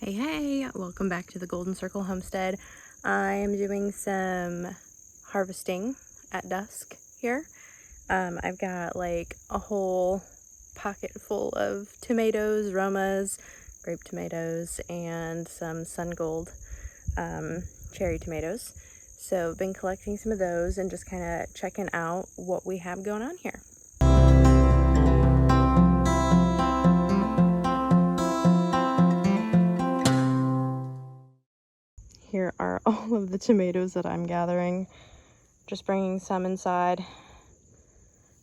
Hey, welcome back to the Golden Circle Homestead. I am doing some harvesting at dusk here. I've got like a whole pocket full of tomatoes, Romas, grape tomatoes, and some sun gold cherry tomatoes. So I've been collecting some of those and just kind of checking out what we have going on here. Here are all of the tomatoes that I'm gathering. Just bringing some inside.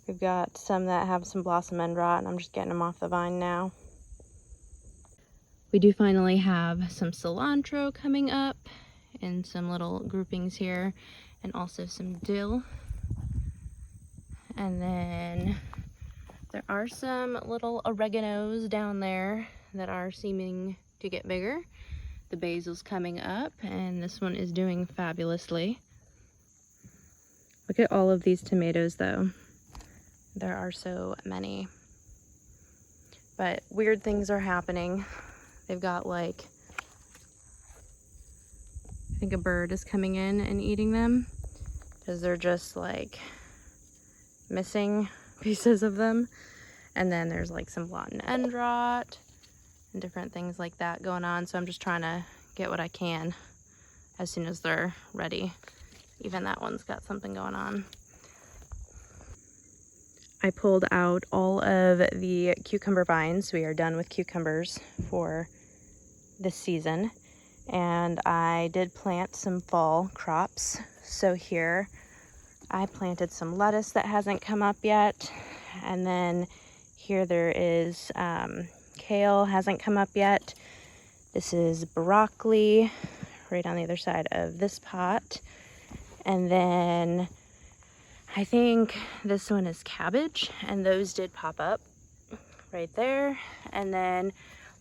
We've got some that have some blossom end rot, and I'm just getting them off the vine now. We do finally have some cilantro coming up in some little groupings here, and also some dill. And then there are some little oreganos down there that are seeming to get bigger. The basil's coming up, and this one is doing fabulously. Look at all of these tomatoes though. There are so many. But weird things are happening. They've got like, I think a bird is coming in and eating them because they're just like missing pieces of them. And then there's like some blotting end rot and different things like that going on. So I'm just trying to get what I can as soon as they're ready. Even that one's got something going on. I pulled out all of the cucumber vines. We are done with cucumbers for this season. And I did plant some fall crops. So here I planted some lettuce that hasn't come up yet. And then here there is kale, hasn't come up yet. This is broccoli right on the other side of this pot. And then I think this one is cabbage, and those did pop up right there. And then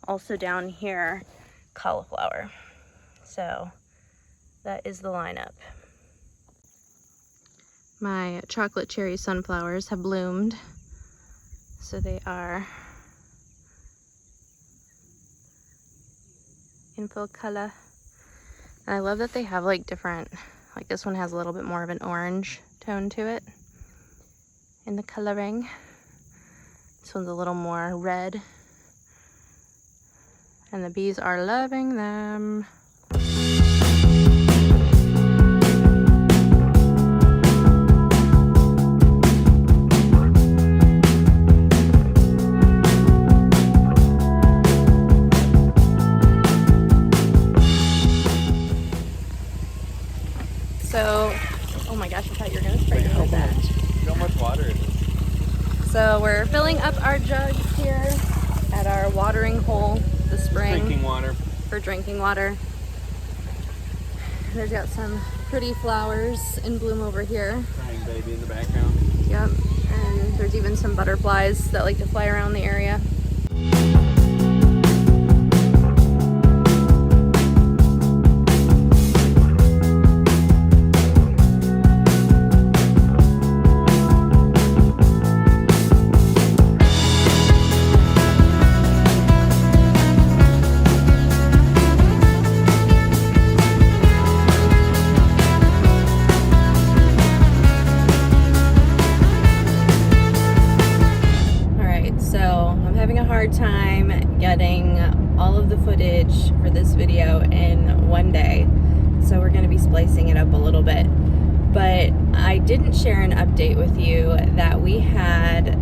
also down here, cauliflower. So that is the lineup. My chocolate cherry sunflowers have bloomed. So they are in full color. And I love that they have like different, like this one has a little bit more of an orange tone to it in the coloring. This one's a little more red. And the bees are loving them. So, oh my gosh, I thought you were going to spray me with that. How much water is it? So we're filling up our jugs here at our watering hole, the spring. Drinking water. For drinking water. There's got some pretty flowers in bloom over here. Crying baby in the background. Yep, and there's even some butterflies that like to fly around the area. Time getting all of the footage for this video in one day, so we're going to be splicing it up a little bit. But I didn't share an update with you that we had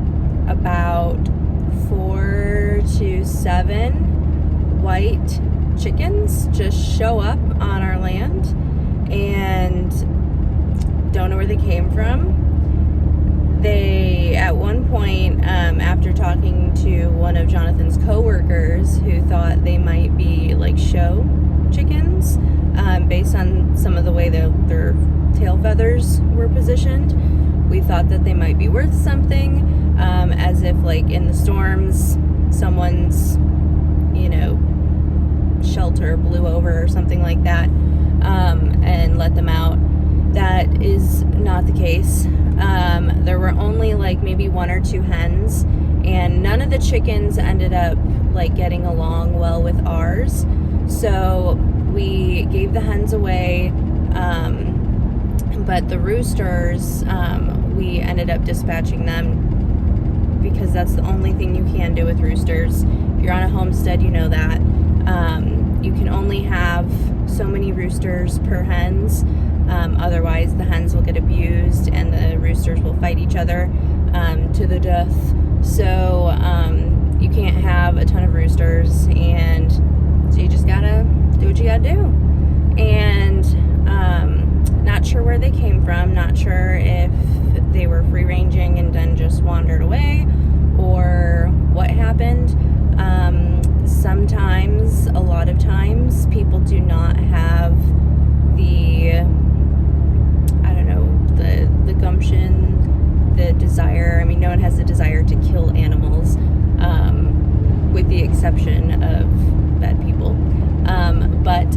about 4 to 7 white chickens just show up on our land, and don't know where they came from. They, at one point, after talking to one of Jonathan's co-workers who thought they might be like show chickens, based on some of the way their tail feathers were positioned, we thought that they might be worth something, as if like in the storms, someone's, you know, shelter blew over or something like that, and let them out. That is not the case. There were only like maybe 1 or 2 hens, and none of the chickens ended up like getting along well with ours. So we gave the hens away, but the roosters, we ended up dispatching them because that's the only thing you can do with roosters. If you're on a homestead, you know that. You can only have so many roosters per hens. Otherwise, the hens will get abused and the roosters will fight each other to the death. So you can't have a ton of roosters, and so you just gotta do what you gotta do. And not sure where they came from, not sure if they were free ranging and then just wandered away or what happened. Sometimes, a lot of times, people do not have the, I don't know, the gumption, the desire. I mean, no one has the desire to kill animals, with the exception of bad people. But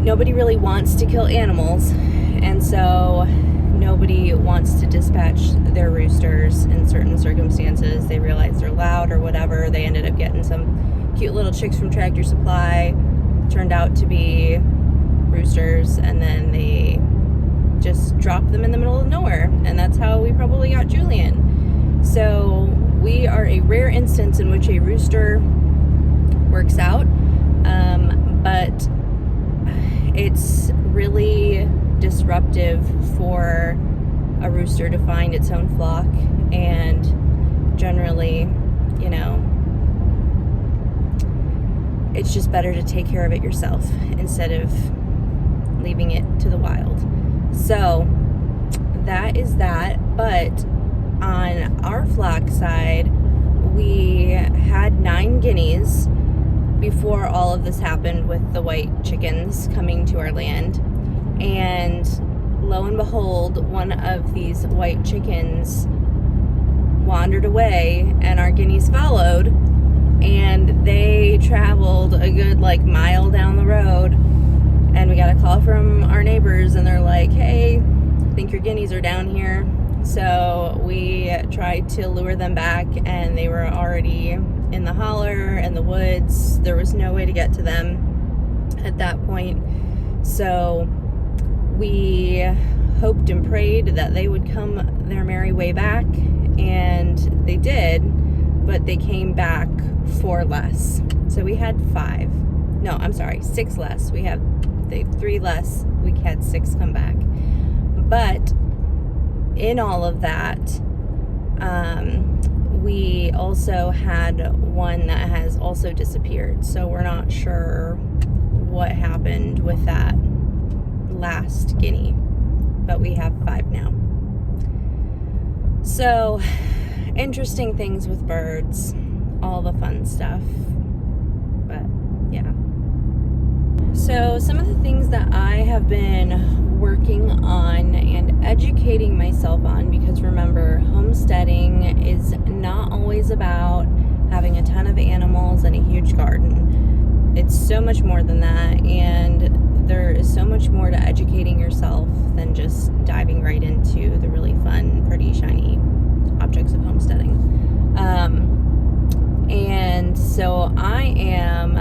nobody really wants to kill animals, and so nobody wants to dispatch their roosters in certain circumstances. They realize they're loud or whatever. They ended up getting some cute little chicks from Tractor Supply. Turned out to be roosters, and then they just dropped them in the middle of nowhere, and that's how we probably got Julian. So we are a rare instance in which a rooster works out, but it's really disruptive for a rooster to find its own flock, and generally, you know, it's just better to take care of it yourself instead of leaving it to the wild. So that is that. But on our flock side, we had 9 guineas before all of this happened with the white chickens coming to our land. And lo and behold, one of these white chickens wandered away, and our guineas followed, and they traveled a good mile down the road, and we got a call from our neighbors, and they're like, hey, I think your guineas are down here. So we tried to lure them back, and they were already in the holler and the woods. There was no way to get to them at that point. So we hoped and prayed that they would come their merry way back, and they did, but they came back 4 less. So we had 6 less. We have 3 less. We had 6 come back. But in all of that, we also had one that has also disappeared. So we're not sure what happened with that last guinea, but we have 5 now. So interesting things with birds, all the fun stuff. But yeah, so some of the things that I have been working on and educating myself on, because remember, homesteading is not always about having a ton of animals and a huge garden. It's so much more than that, and there is so much more to educating yourself than just diving right into the really fun, pretty, shiny objects of homesteading. And so I am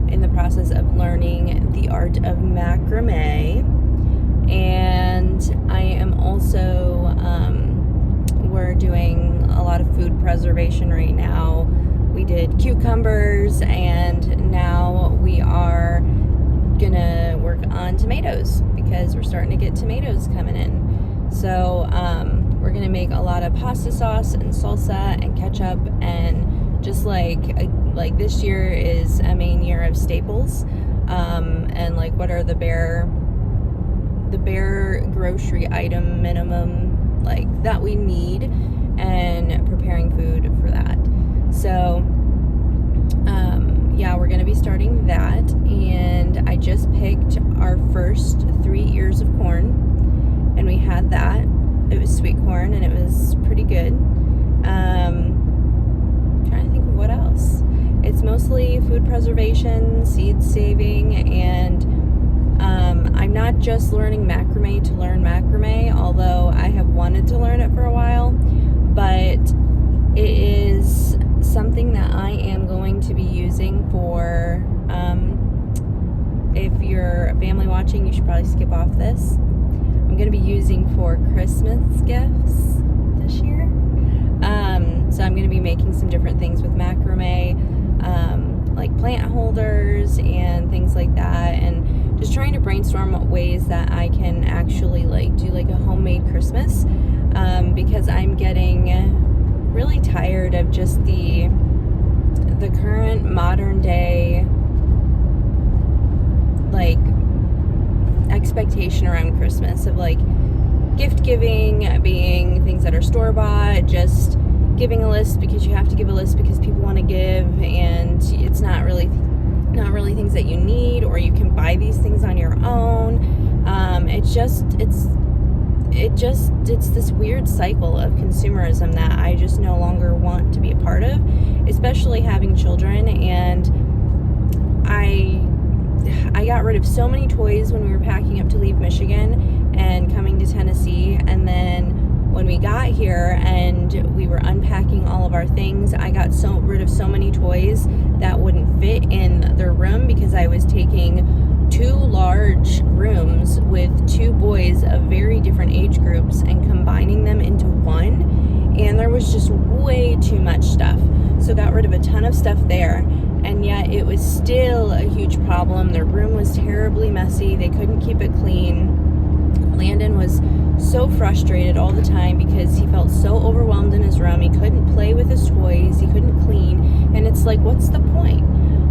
in the process of learning the art of macrame, and I am also, we're doing a lot of food preservation right now. We did cucumbers, and now we are gonna work on tomatoes because we're starting to get tomatoes coming in. So we're gonna make a lot of pasta sauce and salsa and ketchup, and just like this year is a main year of staples, and what are the bare grocery item minimum that we need, and preparing food for that. So yeah, we're gonna be starting that, and I just picked our first 3 ears of corn, and we had that. It was sweet corn, and it was pretty good. Trying to think of what else. It's mostly food preservation, seed saving, and I'm not just learning macrame to learn macrame, although I have wanted to learn it for a while, but it is something that I am going to be using for watching, you should probably skip off this. I'm going to be using for Christmas gifts this year. So I'm going to be making some different things with macrame, like plant holders and things like that, and just trying to brainstorm what ways that I can actually like do like a homemade Christmas, because I'm getting really tired of just the current modern day like expectation around Christmas of like gift giving being things that are store-bought, just giving a list because you have to give a list because people want to give, and it's not really things that you need, or you can buy these things on your own. It's this weird cycle of consumerism that I just no longer want to be a part of, especially having children. And I got rid of so many toys when we were packing up to leave Michigan and coming to Tennessee, and then when we got here and we were unpacking all of our things, I got rid of so many toys that wouldn't fit in their room, because I was taking 2 large rooms with 2 boys of very different age groups and combining them into one, and there was just way too much stuff. So got rid of a ton of stuff there, and yet it was still a huge problem. Their room was terribly messy. They couldn't keep it clean. Landon was so frustrated all the time because he felt so overwhelmed in his room. He couldn't play with his toys. He couldn't clean. And it's like, what's the point?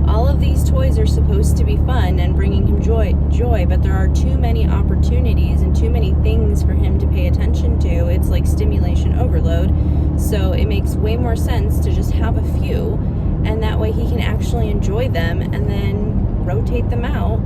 All of these toys are supposed to be fun and bringing him joy, but there are too many opportunities and too many things for him to pay attention to. It's like stimulation overload. So it makes way more sense to just have a few, and that way he can actually enjoy them and then rotate them out.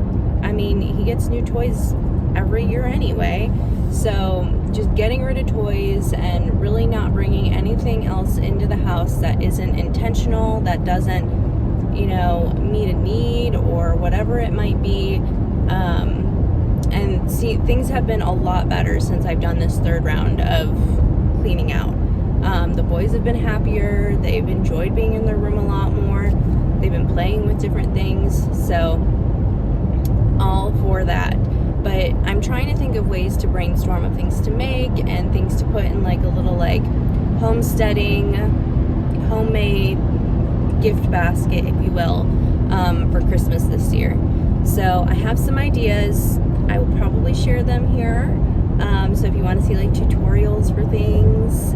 I mean, he gets new toys every year anyway, so just getting rid of toys and really not bringing anything else into the house that isn't intentional, that doesn't, meet a need or whatever it might be. And see, things have been a lot better since I've done this 3rd round of cleaning out. The boys have been happier. They've enjoyed being in their room a lot more. They've been playing with different things, so all for that. But I'm trying to think of ways to brainstorm of things to make and things to put in like a little like homesteading, homemade gift basket, if you will, for Christmas this year. So I have some ideas. I will probably share them here. So if you want to see like tutorials for things,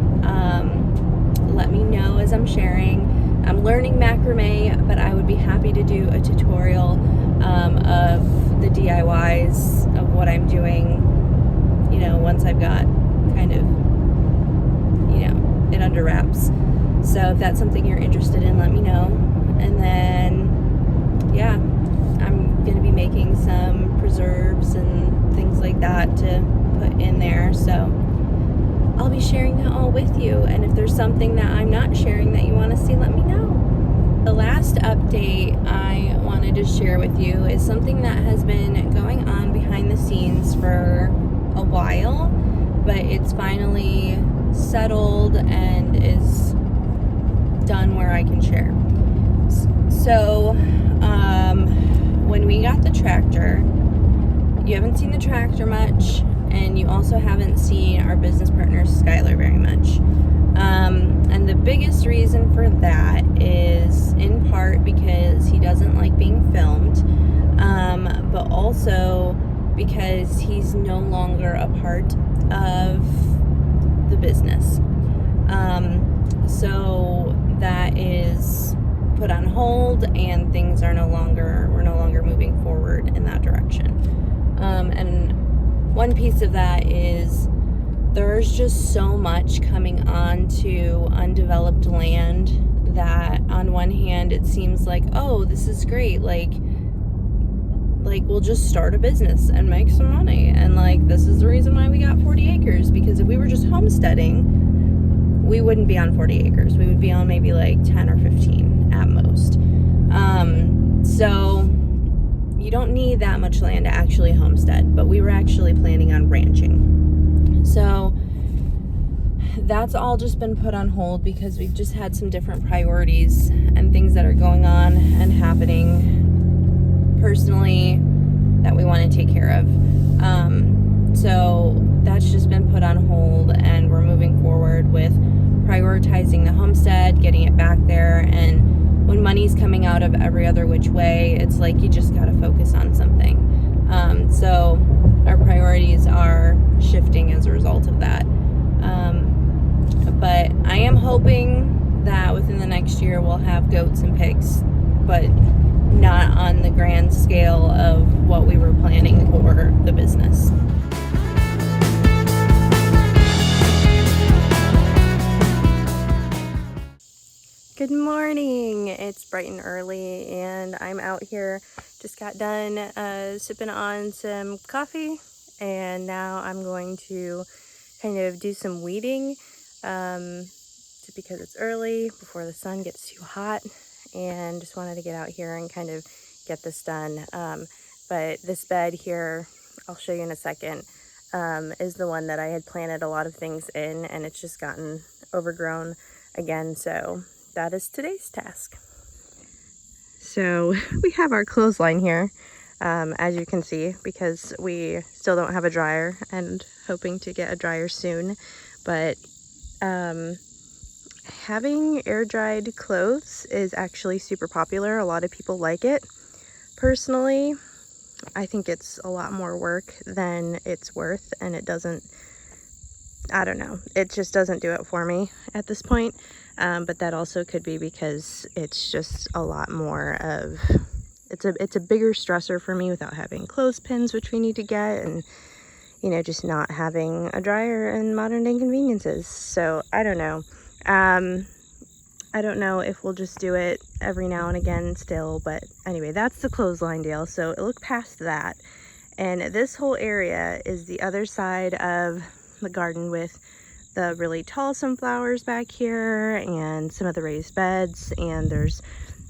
let me know as I'm sharing. I'm learning macrame, but I would be happy to do a tutorial of the DIYs of what I'm doing, once I've got kind of, it under wraps. So if that's something you're interested in, let me know. And then, yeah, I'm going to be making some preserves and things like that to put in there. So I'll be sharing that all with you. And if there's something that I'm not sharing that you want to see, let me know. The last update I wanted to share with you is something that has been going on behind the scenes for a while, but it's finally settled and is done where I can share. So, when we got the tractor, you haven't seen the tractor much, and you also haven't seen our business partner Skylar very much. And the biggest reason for that is in part because he doesn't like being filmed, but also because he's no longer a part of the business. So that is put on hold, and we're no longer moving forward in that direction. And one piece of that is there's just so much coming on to undeveloped land that on one hand it seems like, oh, this is great, like we'll just start a business and make some money, and like this is the reason why we got 40 acres, because if we were just homesteading, we wouldn't be on 40 acres. We would be on maybe like 10 or 15 at most. So you don't need that much land to actually homestead, but we were actually planning on ranching. So that's all just been put on hold because we've just had some different priorities and things that are going on and happening personally that we want want to take care of. So that's just been put on hold, and we're moving forward with prioritizing the homestead, getting it back there. And when money's coming out of every other which way, it's like you just got to focus on something. So our priorities are shifting as a result of that. But I am hoping that within the next year we'll have goats and pigs, but not on the grand scale of what we were planning for the business. Good morning. It's bright and early, and I'm out here. Just got done sipping on some coffee, and now I'm going to kind of do some weeding just because it's early before the sun gets too hot, and just wanted to get out here and kind of get this done. But this bed here, I'll show you in a second, is the one that I had planted a lot of things in, and it's just gotten overgrown again. So that is today's task. So we have our clothesline here, as you can see, because we still don't have a dryer and hoping to get a dryer soon. But having air dried clothes is actually super popular. A lot of people like it. Personally, I think it's a lot more work than it's worth, and it doesn't, I don't know, it just doesn't do it for me at this point. But that also could be because it's just a lot more of, it's a bigger stressor for me without having clothespins, which we need to get, and you know, just not having a dryer and modern day conveniences. So I don't know. I don't know if we'll just do it every now and again still, but anyway, that's the clothesline deal. So look past that, and this whole area is the other side of the garden with the really tall sunflowers back here and some of the raised beds, and there's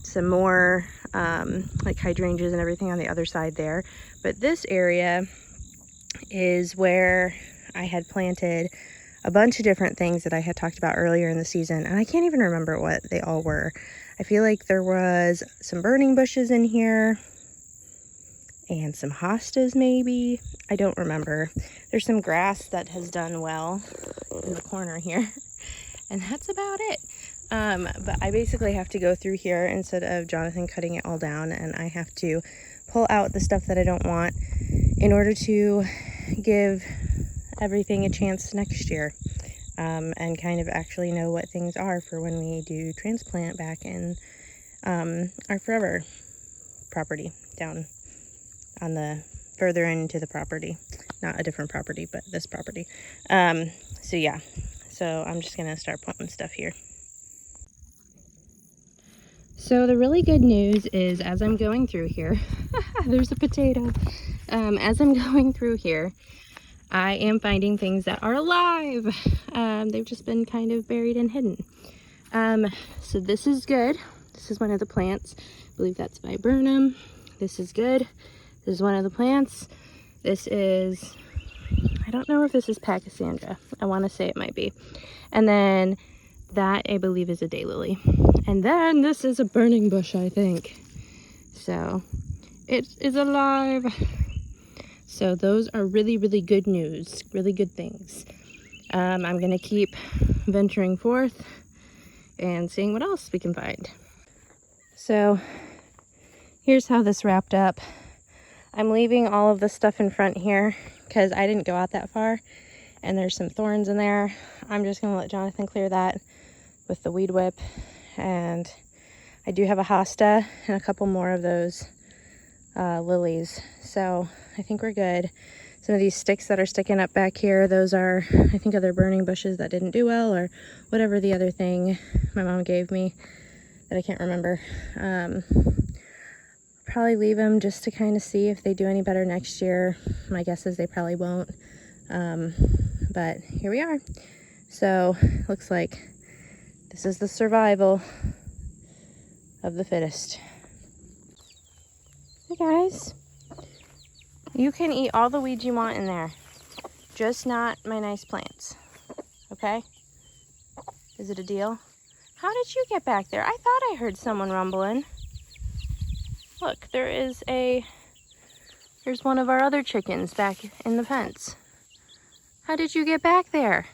some more like hydrangeas and everything on the other side there. But this area is where I had planted a bunch of different things that I had talked about earlier in the season, and I can't even remember what they all were. I feel like there was some burning bushes in here and some hostas maybe. I don't remember. There's some grass that has done well in the corner here, and that's about it. But I basically have to go through here instead of Jonathan cutting it all down, and I have to pull out the stuff that I don't want in order to give everything a chance next year, and kind of actually know what things are for when we do transplant back in our forever property down on the further into the property, not a different property, but this property. So yeah, so I'm just gonna start putting stuff here. So the really good news is, as I'm going through here, there's a potato. As I'm going through here, I am finding things that are alive. They've just been kind of buried and hidden. So this is good. This is one of the plants. I believe that's viburnum. This is good. This is one of the plants. This is, I don't know if this is Pachysandra. I want to say it might be. And then that, I believe, is a daylily. And then this is a burning bush, I think. So it is alive. So those are really, really good news, really good things. I'm going to keep venturing forth and seeing what else we can find. So here's how this wrapped up. I'm leaving all of the stuff in front here because I didn't go out that far, and there's some thorns in there. I'm just going to let Jonathan clear that with the weed whip. And I do have a hosta and a couple more of those lilies. So I think we're good. Some of these sticks that are sticking up back here, those are, I think, other burning bushes that didn't do well, or whatever the other thing my mom gave me that I can't remember. Probably leave them just to kind of see if they do any better next year. My guess is they probably won't. But here we are. So looks like this is the survival of the fittest. Hey guys, you can eat all the weeds you want in there, just not my nice plants, okay? Is it a deal? How did you get back there? I thought I heard someone rumbling. Look, there is a There's one of our other chickens back in the fence. How did you get back there?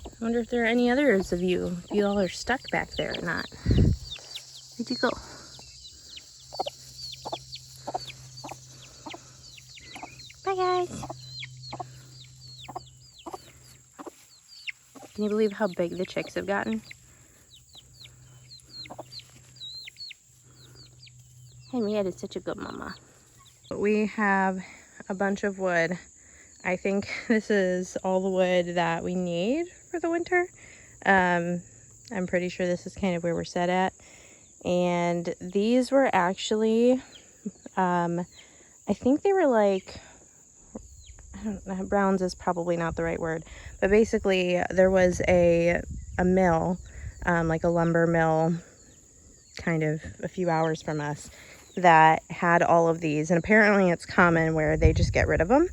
I wonder if there are any others of you, if you all are stuck back there or not. Where'd you go? Bye, guys. Can you believe how big the chicks have gotten? Henriette is such a good mama. We have a bunch of wood. I think this is all the wood that we need for the winter. I'm pretty sure this is kind of where we're set at. And these were actually, I think they were like, I don't know, browns is probably not the right word, but basically there was a mill, like a lumber mill, kind of a few hours from us, that had all of these. And apparently it's common where they just get rid of them.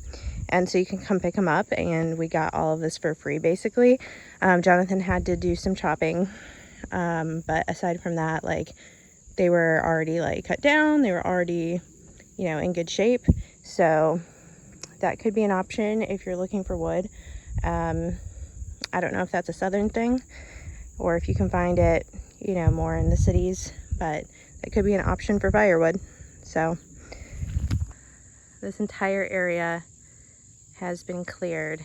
And so you can come pick them up, and we got all of this for free, basically. Jonathan had to do some chopping, but aside from that, like, they were already like cut down, they were already, you know, in good shape. So that could be an option if you're looking for wood. I don't know if that's a southern thing or if you can find it, you know, more in the cities, but it could be an option for firewood. So this entire area has been cleared,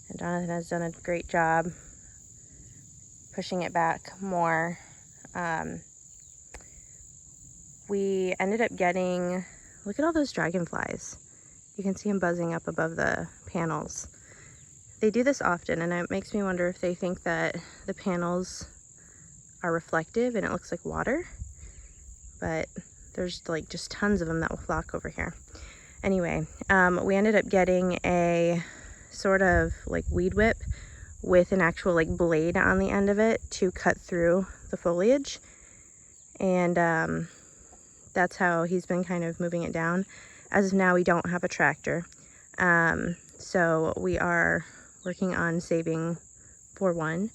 and Jonathan has done a great job pushing it back more. We ended up getting, look at all those dragonflies. You can see them buzzing up above the panels. They do this often, and it makes me wonder if they think that the panels are reflective and it looks like water, but there's like just tons of them that will flock over here. Anyway, we ended up getting a sort of like weed whip with an actual like blade on the end of it to cut through the foliage. And that's how he's been kind of moving it down. As of now, we don't have a tractor. So we are working on saving for one.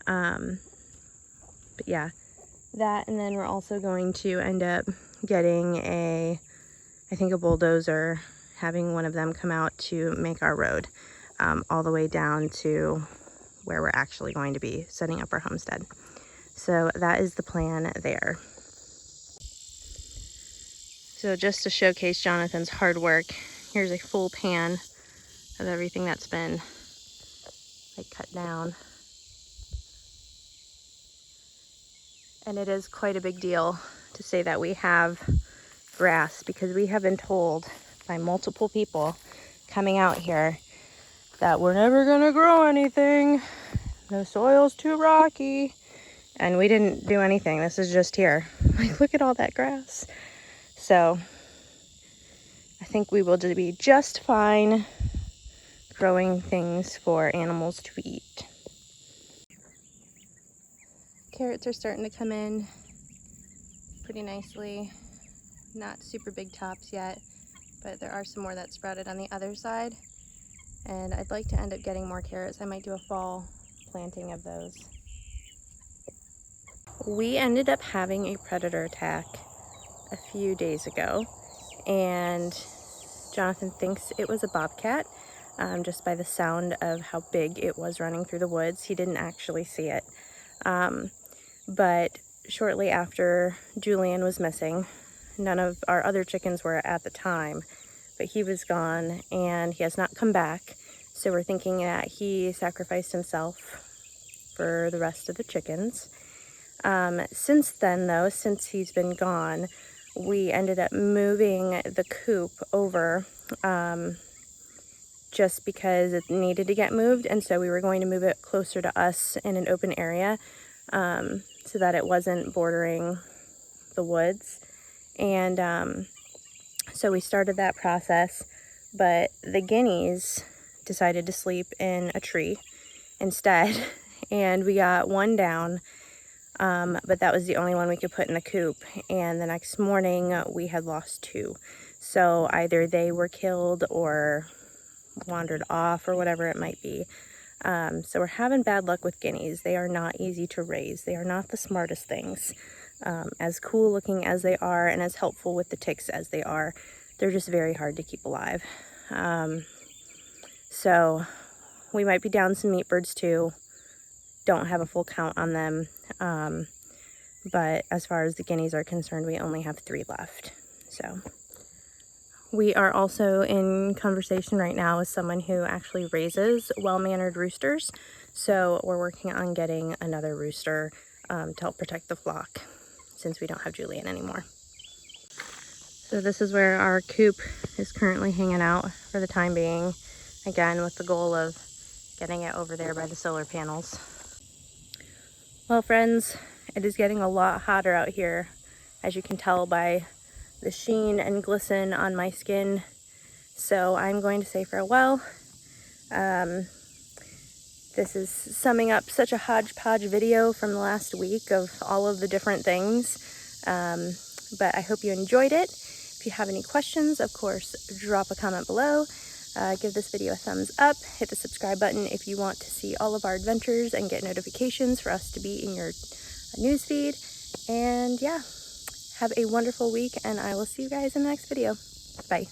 But yeah, that, and then we're also going to end up getting I think a bulldozer, having one of them come out to make our road all the way down to where we're actually going to be setting up our homestead. So that is the plan there. So just to showcase Jonathan's hard work, here's a full pan of everything that's been like cut down. And it is quite a big deal to say that we have grass, because we have been told by multiple people coming out here that we're never gonna grow anything. The soil's too rocky. And we didn't do anything. This is just here. Like, look at all that grass. So I think we will be just fine growing things for animals to eat. Carrots are starting to come in pretty nicely. Not super big tops yet, but there are some more that sprouted on the other side. And I'd like to end up getting more carrots. I might do a fall planting of those. We ended up having a predator attack a few days ago, and Jonathan thinks it was a bobcat, just by the sound of how big it was running through the woods. He didn't actually see it. But shortly after Julian was missing, none of our other chickens were at the time, but he was gone and he has not come back. So we're thinking that he sacrificed himself for the rest of the chickens. Since then though, since he's been gone, we ended up moving the coop over, just because it needed to get moved. And so we were going to move it closer to us in an open area, so that it wasn't bordering the woods. And so we started that process, but the guineas decided to sleep in a tree instead. And we got one down, but that was the only one we could put in the coop. And the next morning we had lost two. So either they were killed or wandered off or whatever it might be. So we're having bad luck with guineas. They are not easy to raise. They are not the smartest things. As cool looking as they are and as helpful with the ticks as they are, they're just very hard to keep alive. So we might be down some meat birds too. Don't have a full count on them. But as far as the guineas are concerned, we only have 3 left. So we are also in conversation right now with someone who actually raises well-mannered roosters. So we're working on getting another rooster to help protect the flock since we don't have Julian anymore. So this is where our coop is currently hanging out for the time being. Again, with the goal of getting it over there by the solar panels. Well, friends, it is getting a lot hotter out here, as you can tell by the sheen and glisten on my skin. So I'm going to say farewell. This is summing up such a hodgepodge video from the last week of all of the different things. But I hope you enjoyed it. If you have any questions, of course, drop a comment below. Give this video a thumbs up. Hit the subscribe button if you want to see all of our adventures and get notifications for us to be in your newsfeed. And yeah, have a wonderful week, and I will see you guys in the next video. Bye.